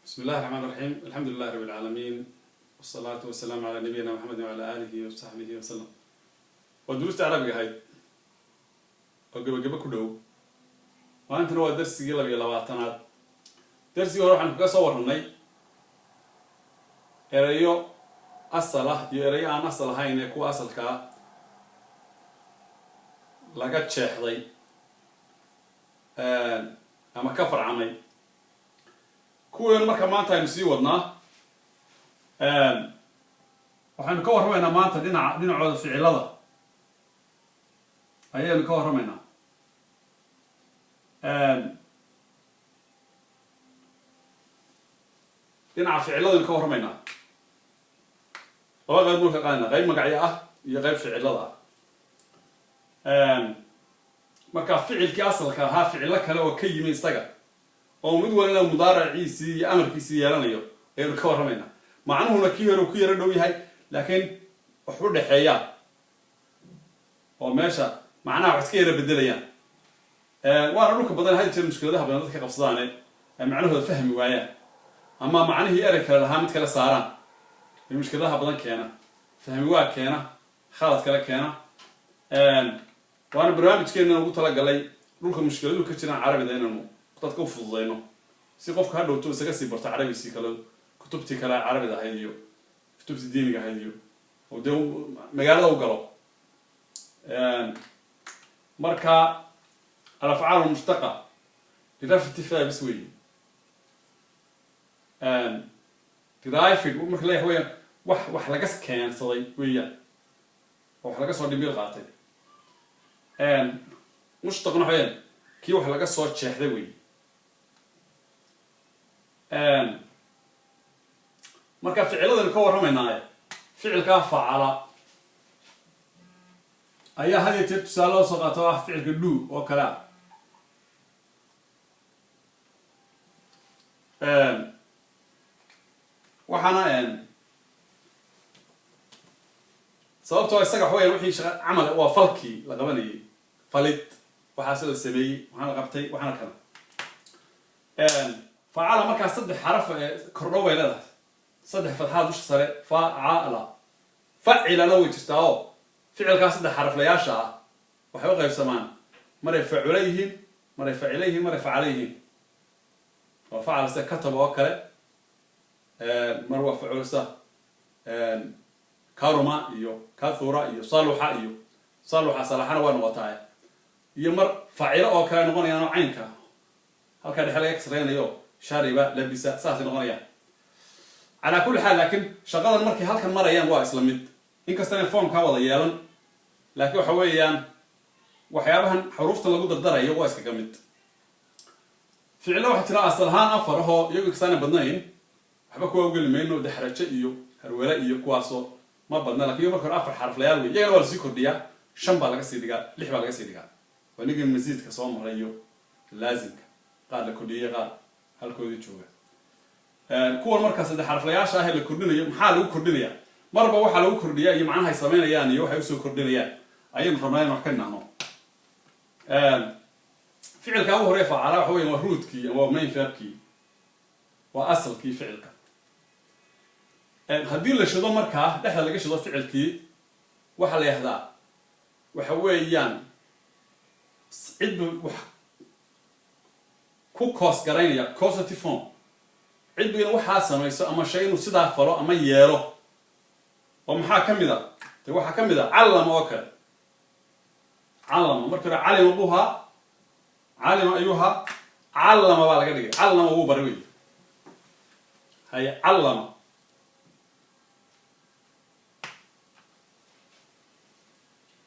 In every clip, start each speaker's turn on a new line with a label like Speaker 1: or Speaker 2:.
Speaker 1: بسم الله الرحمن الرحيم. الحمد لله رب العالمين والصلاة والسلام على نبينا محمد وعلى آله وصحبه وسلم. ودروس عربي هاي وجب كله وأنت نوع درس يلا بيلا واتناد درس يروح عن كسور هني إريو أصله يري عن أصل هاي نكو أصل كا لقت شيخ ضي أما كفر عمي kuwan marka maanta aynu sii wadnaa waxaanu ka warramaynaa maanta dhinacooda ficilada ayaanu ka warramaynaa dhinaca ficilladaynu ka warramaynaa laba qayb ka qaadana qayb magacyo ah iyo qayb ficilada ah marka ficilkii asalka ahaa ficilo kale oo ka yimi isaga oo mid walba mudaaraciisi iyo amarkiisi yeelanayo aynu ka warramaynaa macnuhuna kii hore ku yara dhow yahay laakiin wax u dhaxeeya oo meesha macnaha wax iska yara bedelayaan waana dhulka badan had jeer mushkiladaha badan dadka qabsadaan ee macnahooda fahmi waayaan ama macnihii erey kale lahaa mid kale saaraan ee mushkiladaha badan keena fahmi waa keena khalad kale keena waana barnaamijkeena ugu talagalay dhulka mushkiladuhu ka jiraan carabida inaynu dadka u fududeyno si qofka hadhowto isaga sii barto carabigiisii kale kutubtii kale carabida ahayd iyo kutubtii diiniga ahayd iyo oo dee magaalada u galo marka alafcaal almushtaqa lirafci irtifaa bis weeye derived marka leeyahay weeyaan wax laga keensaday weeyaan oo wax laga soo dhimbiil qaatay mushtaqna waxaweyaan kii wax laga soo jeexday weeye marka ficiladaynu ka warramaynaaye ficilkaa facala ayaa had iyo jeer tusaale loo soo qaato ah ficilka do oo kale ah waxaana sababtoo isaga waxaweyaan wixii camal waa falkii la qabanayay falid waxaa sida sameeyey waxaana qabtay waxaana kale facala markaa saddex xaraf kordho bay leedahay saddex fatxaad dusha sare facala facilana way jirtaa oo ficilkaa saddex xaraflayaasha ah waxay u qaybsamaan maray facula yihiin maray facila yihiin maray facala yihiin waa facala sida kataba oo kale mar waa facula sida karuma iyo kathura iyo saluxa salaxana waa noqotaa iyo mar facilo oo kale noqonayaan caynka halkaa dhexe laga kasreynayo shariba labisa saasay noqonayaan calaa kulli xaal laakiin shaqadan markay halkan marayaan waa isla mid inkastana formkaa wada yeelan laakiin waxa weeyaan waxyaabahan xuruufta lagu dardarayo waa iskaga mid ficilo waxaa jira asal ahaan afar ahoo iyagu kastaana badnayn waxba kuwa ugeli mayno daxrajo iyo harwele iyo kuwaasoo ma badna lakin marka hore afar xaraflayaal wey iyagana waa lasii kordhiyaa 5 baa laga sii dhigaa 6 baa laga sii dhigaa waa nigii masiidka soo maray iyo laazimka qaar la kordhiyay qaar halkoodii jooga kuwan markaa saddex xaraflayaasha ah ee la kordhinayo maxaa lagu kordhinayaa marba waxaa lagu kordhiyaa iyo macnaha ay samaynayaan iyo waxay usoo kordhinayaan ayaynu rabnaa in wax ka nahno ficilka ugu horey facala waxa weya waa ruudkii ama waa main verbkii waa asalkii ficilka haddii la shido markaa dhexda laga shido ficilkii waxaa la yahdaa waxa weeyaan cidba wax ku koos garaynaya causative form cidba inuu waxaa samayso ama shay inuu sidaa falo ama yeelo oo maxaa ka mid a de waxaa ka mid a callama oo kale callama marka hore calima buhaa calima ayuha callama baa laga dhigay callama wuu bari wey haye callama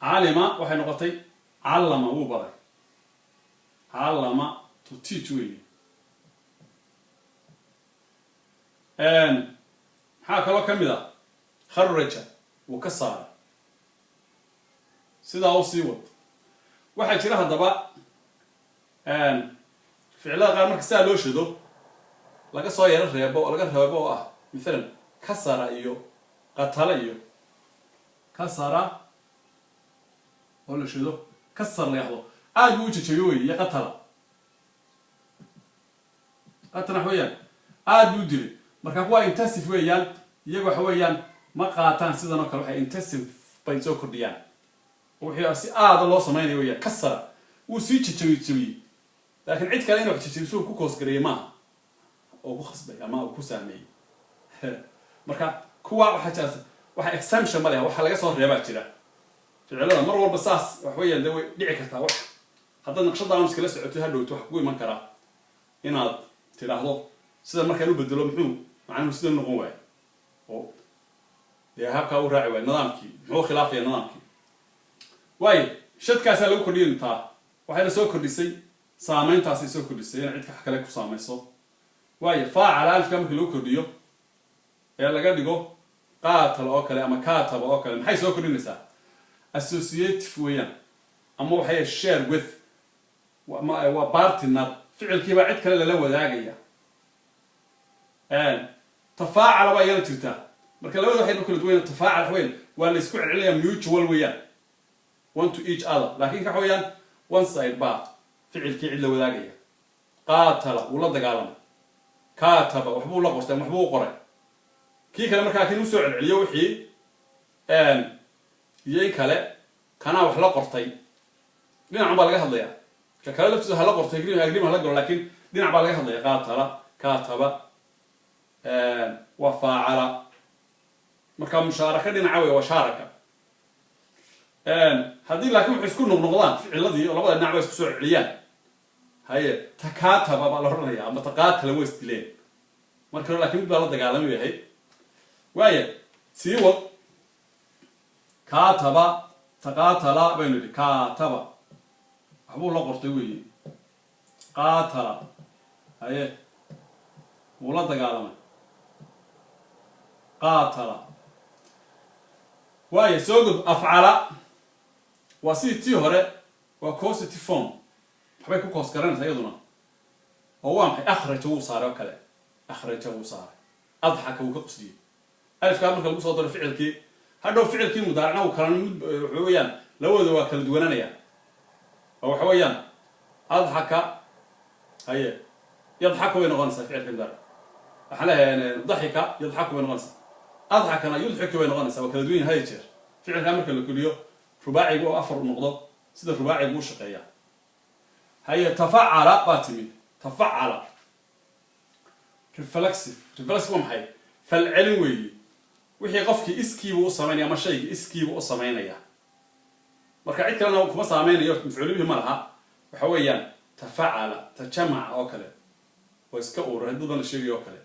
Speaker 1: calima waxay noqotay callama wuu baray callama to teach wey maxaa kaloo ka mid a kharaja wuu ka saaray sidaa u sii wad waxaa jira haddaba ficilada qaar marka sidaa loo shido laga soo yaro reebo oo laga reebo oo ah maalan kasara iyo qatala iyo kasara oo la shido kasar la yahdo aad buu u jejeeyo wey iyo qatala قطنا حويا aad buu dilay marka kuwa intensive weeyaan iyagu waxa weeyaan ma qaataan sidan oo kale waxay intensive bay soo kordhiyaan wixii si aad loo sameeyo weeyaan kasara uu sii jajabiyay laakiin cid kale inuu jajabiso ku koos gareeyay ma oo ku khasbay ama ku saameeyay marka kuwa waxa exemption ma leh waxa laga soo reebaa jira ficilada mar walba saas wax weeyaan way dhici kartaa wax hadda naqshada aan iskala socoto hadhowto wax ku iman kara inaad tiraahdo sida markaan u bedelo muxuu macnaheedu sida noqon waay oo habka uu raaci waay nidaamkii muxuu khilaafaya nidaamkii waay shadkaas lagu kordhiyay inta waxay soo kordhisay saameyntaas ay soo kordhisay in cid kale ku saameyso waay faacala alfka markii lagu kordhiyo ee laga dhigo qaatal oo kale ama kaataba oo kale maxay soo kordhinaysaa associative weeyaan ama waxay share with wa partner ficilkiiba cid kale la wadaagaya tafaacala baa yana jirtaa marka labada waxay kala duwan tafaacal weyn waa la isku celceliyaa mutual weeyaan one to each other laakiin ka weeyaan one side part ficilkii cid la wadaagaya qaatala uu la dagaalamay kaataba waxbuu la qortay waxbuu qoray kii kale markaa kin u soo celceliyo wixii iyo kale kana wax la qortay dhinac baa laga hadlayaa ka kale laftiisa hala qortay agreement hala galo laakiin dhinac baa laga hadlayaa qaatala kaataba wa faacala marka mushaaraka dhinaca way waa sharaka hadii laakiin wax isku noqnoqdaan ficiladii oo labada dhinac bay isku soo celiyaan haye takaataba baa la oranayaa ama taqaatala way isdileen marka laakiin baa la dagaalamay yahay waaye sii wad kaataba taqaatala baynu yidhi kaataba waxbuu la qortay weeye qaatala haye wuu la dagaalamay qaatala waaye soo gud afcala waa sidii tii hore waa causative form waxbay ku koos garanaysaa iyaduna oo waa maxay akhraja wuu saaray oo kale akhraja wuu saaray adxaka wuu ka qusdiyey alifkaa marka lagu soo daro ficilkii hadhow ficilkii mudaaracna uu kala waxa weeyaan labadooda waa kala duwananaya oo waxa weeyaan adxaka haye yadxaku way noqonaysaa ficilka mudaarac waxaa leeyahay daxika yadxaku way noqonaysaa adxakana yudxiku way noqonaysaa waa kala duwan yahay jeer ficilkaa marka la keliyo rubaacigu oo afar noqdo sida rubaacigu u shaqeeyaa haye tafacala baa timid tafacala reflexive waa maxay falcelin weeye wixii qofkii iskiibu u samaynaya ama shaygii iskiibu u samaynaya marka cid kalena kuma saameynayo mafcuulihi ma laha waxa weeyaan tafacala tajamaca oo kale oo iska ururay dad badan sheegay oo kale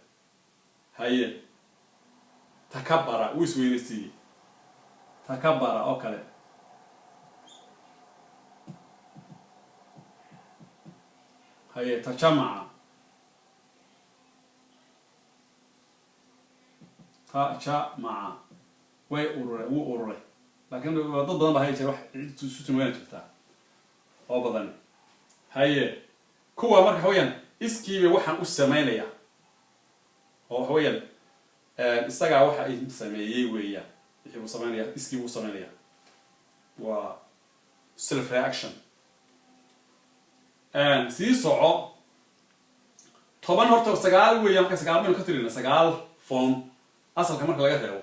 Speaker 1: haye takabara wuu isweynaysiiyey takabara oo kale haye tajamaca tajamaca way ururay wuu ururay laakiin dad badan baa hay jira wax isu timaana jirtaa oo badan haye kuwa marka waxa weeyaan iskiiba waxaan u sameynaya oo waxa weeyaan isagaa waxa ay sameeyay weeyaan wixii uu sameynaya iskiiba u sameynaya waa self reaction sii soco toban horta sagaal weeyaan marka sagaal baynu ka tirina sagaal form asalka marka laga reebo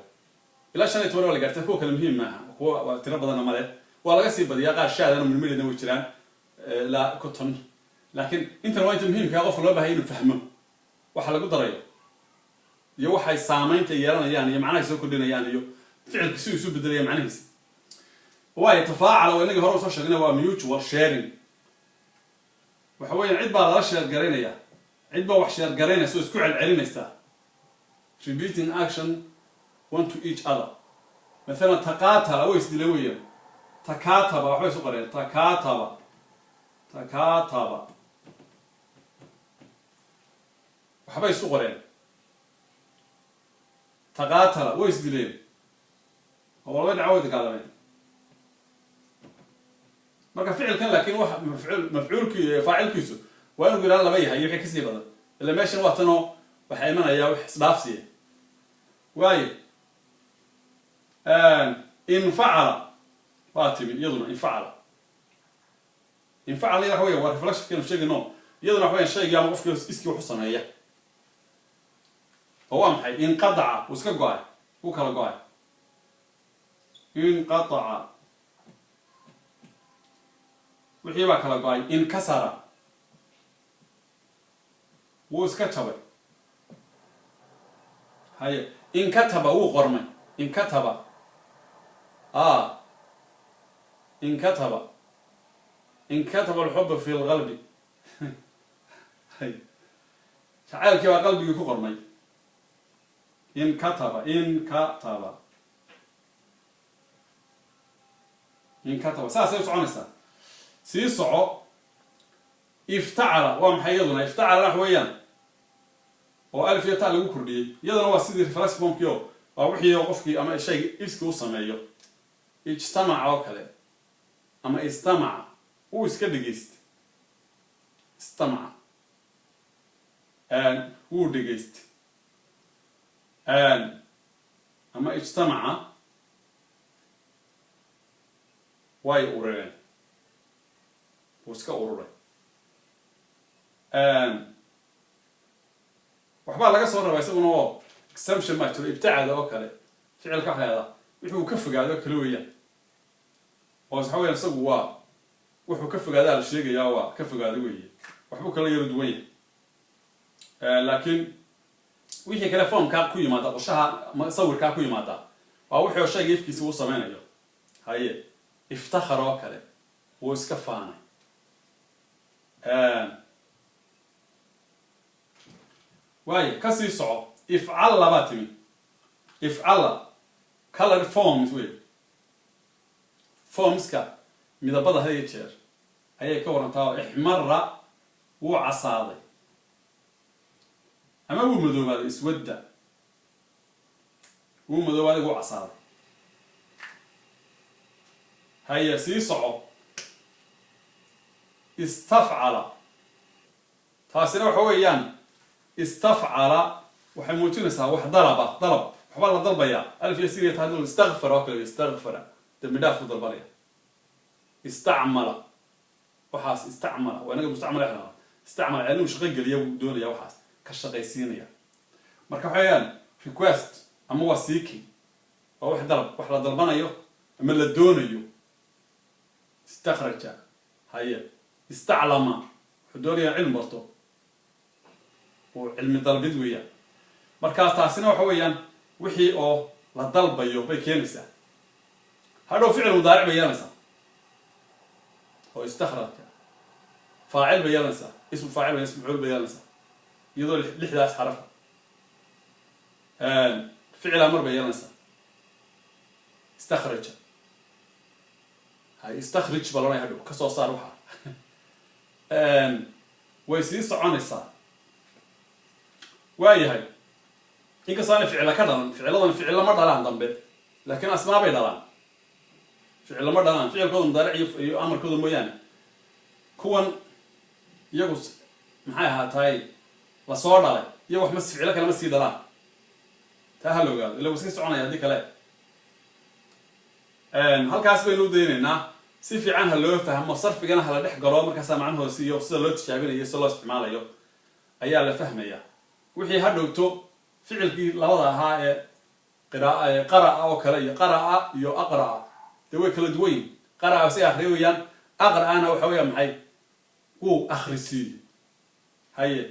Speaker 1: ilaa 15 waa la gaartay kuwa kale muhiim maaha kuwa tiro badan ma leh waa laga sii badiyaa qaar shaadana milmilina way jiraan la cotton laakiin inta waa inta muhiimka qof loo baahay inuu fahmo waxa lagu darayo iyo waxay saameynta yeelanayaan iyo macnaha soo kordhinayaan iyo ficilka si uu isu bedelayo macnahiisa waa tafaacala oo inaga hore soo sheegnay waa mutual sharing waxa weeyaan cid baa la share gareynaya cid baa wax share gareynaysa isku celcelinaysa repeating action one to each other مثلا تقاتل او يسدلويا تكاتب waxbay soo qoreen takataba waxbay soo qoreen taqatala way isdileen oo wada caawid kaalameen marka ficilkan laakiin wax mafcuulkii faacilkiisu waa inuu yiraahdo laba yahay wixii kasii badan ila meeshan waa tano waxa imanaya wax isdhaafsiye waaye in facala baatimi yaduna in facala waxa weeye waa reflection kan sheegay no yaduna waxa weeye shayga ama qofka iskii wax sameeya هو محي انقطع وسكا قاي وكلا قاي انقطع وحي با كلا قاي انكسر وسكا جبي هاي انكتب وقرمي انكتب انكتب الحب في القلب هاي شعال كيف قلبي يكون قرمي انكتب ساسا يسعونيسا سيسعو افتعل ومحيضنا افتعل نحويا وألف يتعلق وكردي يدنا واسيدي رفرس بومكيو ووحي يوقفكي أما الشيء إسكي وصميو اجتمع وكله أما استمع هو إسكدجيست استمع هو دجيست أما اجتمع واي أورين وسكا أورين وحبا laga soo rabay isaguna oo exception ma jiro ibtaada oo kale ficilka hayada wuxuu ka fogaado kale weeyaan oo sax weeyaan isagu waa wuxuu ka fogaadaa la sheegayaa waa ka fogaado weeyaan waxba kala yar duwan yahay laakiin wixii kale form-ka ku yimaada qorshaha sawirka ku yimaada waa wuxuu shayga ifkiisa uu sameeyo haye iftakhara oo kale oo iska faanay واي كسي صعب افعل لباتمي افعل color forms وي forms كا مدبدا هي جير هي كورنتا احمر وعصاده اما هو مدوبا اسود هو مدوبا وعصاده هي سي صعب استفعل تاسنا وحويان استفعل وحموتنسا وح ضرب وحبا لا ضربيا الف يسير يتهدون استغفر وكل يستغفر تمداف ضربيا استعمل وحاس استعمل وانا مستعمل احنا استعمل علم شغل يا دوليا وحاس كشقيسينيا marka waxayaan request ama waa seeking oo wax la dalbanayo ama la doonayo istakhraja haya istaclama xudooriya cilm barto وعلم الضربيد ويا مركز تحسينه وحويان وحي أو للضرب بيو بيكينسا هذا فعل مضارع بيانسا هو استخرج فاعل بيانسا اسم فاعل واسم مفعول بيانسا يدل لحداث حرف فعل أمر بيانسا استخرج هاي استخرج بلونا هذا كسو صار وحا ويسيس عنيسا وايهاي إنك صار فعل كذا فعل ما دلان ضمبت لكن أسماء بيدلان فعل ما دلان فعل كذا مضارع أمر كذا ميان كون يجوز معها هاي وصار عليه يروح مس فعل كلام مس دلان تهلو قال لو سيس عنا يديك لا هل كاس بينو ديننا سيفي عنها لو فهم صرف جنا هلا دح قرار مركز عنه سيو صار لو تشابين يسلا استعماله يو أيها لا فهمية وحي هدوتو فعل لوضع هاي قراءة أو كلية قراءة يو أقرأ دوي كل دوين قراءة سي أخريويا أقرأ أنا وحويا محي هو أخرسي هاي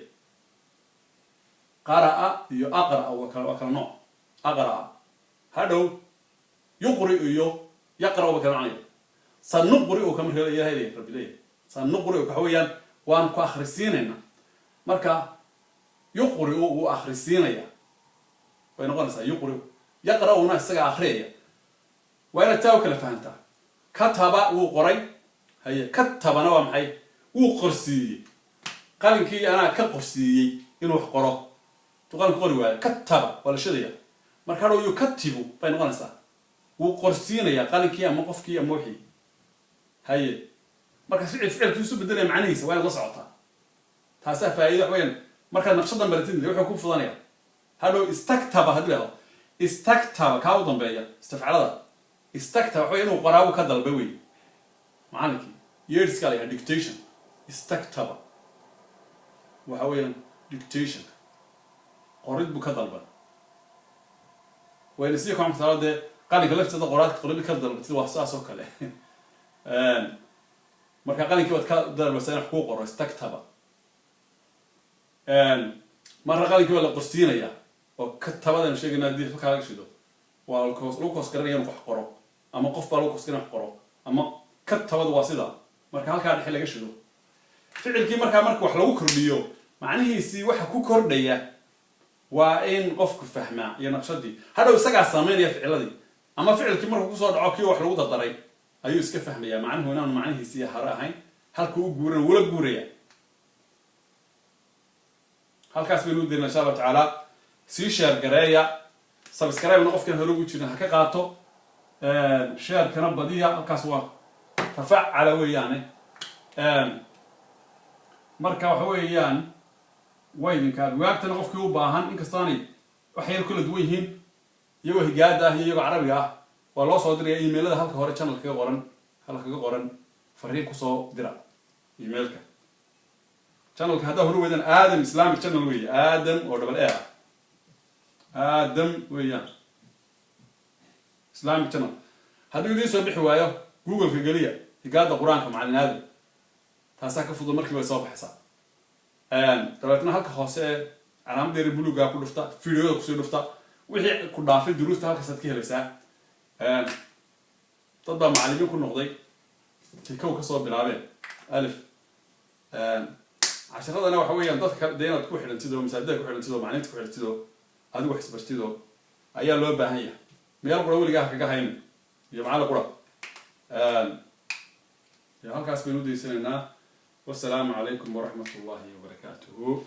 Speaker 1: قراءة يو أقرأ وكل نوع أقرأ هدو يقرأ يو يقرأ وكل عني سنقرأ كم هي هاي ربي ليه سنقرأ كحويا وأنا كأخرسيننا مركا يقرأ وأخرسينيا وينقولنا يقرأ وناس أخرية وأنا تاوكل فهمتها كتب وقري هي كتب أنا ومحي وقرسي قال كي أنا كقرسي إنه قرأ تقول قري كتب ولا شيء مركانوا يكتبوا وينقولنا وقرسينيا قال كي موقف كي موحي هي مركز فعل تسوب الدنيا معنيه سواء غصعتها تاسع فائدة وين مركز نقشطا بلتين يروح يكون فلانيا هذا استكتب هذا استكتب كاودن بيا استفعل هذا استكتب حوي إنه قرأه كذا بوي معناك يرس قال يعني dictation استكتب وحوي dictation قريت بكذا وين يصير كم مثلا ده قال لك لفت قرات قريب كذا بتي واساس وكله marka qalinki wad ka dalbasay xuquuq oo istaagtaba marka qalinki wala qorsiinaya oo ka tabadan sheegina hadii ka laga shido waa loo karanaya wax qoro ama qof baa loo karanaya qoro ama ka tabad waa sida marka halka dhix laga shido ficilkii marka wax lagu kordhiyo macnihiisi waxa ku kordhaya waa in qofku fahmaa iyo naqshadii hadhow isaga saameynaya ficiladii ama ficilkii markuu ku soo dhaco kii wax lagu dardaray ayuu iska fahmaya macnuhu inaan macnihiisi hara ahayn halka uu guuran wala guuraya halkaas baynu dirnaa insha Allah taala si share gareeya subscribe na qofkan hore ugu jirin ha ka qaato share kana badiya halkaas waa tafacala weeyaan marka waxa weeyaan waydinka waagtana qofkii u baahan in kastaanay waxay kala duwan yihiin iyagoo higaada ah iyagoo carabiga ah waa loo soo diray emailada halka hore channel kaga qoran halka kaga qoran fariin ku soo dira emailka channelka hada hore weedan Adam Islamic channel weey Adam oo double A Adam weeyaan Islamic channel hadii idin soo bixi waayo Google ka galiya higaada quraanka macallinaada taasa ka fudo markii way soo baxaysaa dabeetna halka hoose calaamadeer buluuga ku dhufta fiidiyoda ku soo dhufta wixii ku dhaafay duruusta halka sad ka helaysaa dad baa macallimiin ku noqday kow ka soo bilaabeen alif casharadana waxa weeyaan dadka deeynad ku xidhantido masaajidda ku xidhantido macalimiinta ku xidhantido adigu wax isbartido ayaa loo baahan yahay meel qura weligaa kaga hayn iyo macallin qura halkaas baynu deysanaynaa والسلام عليكم ورحمة الله وبركاته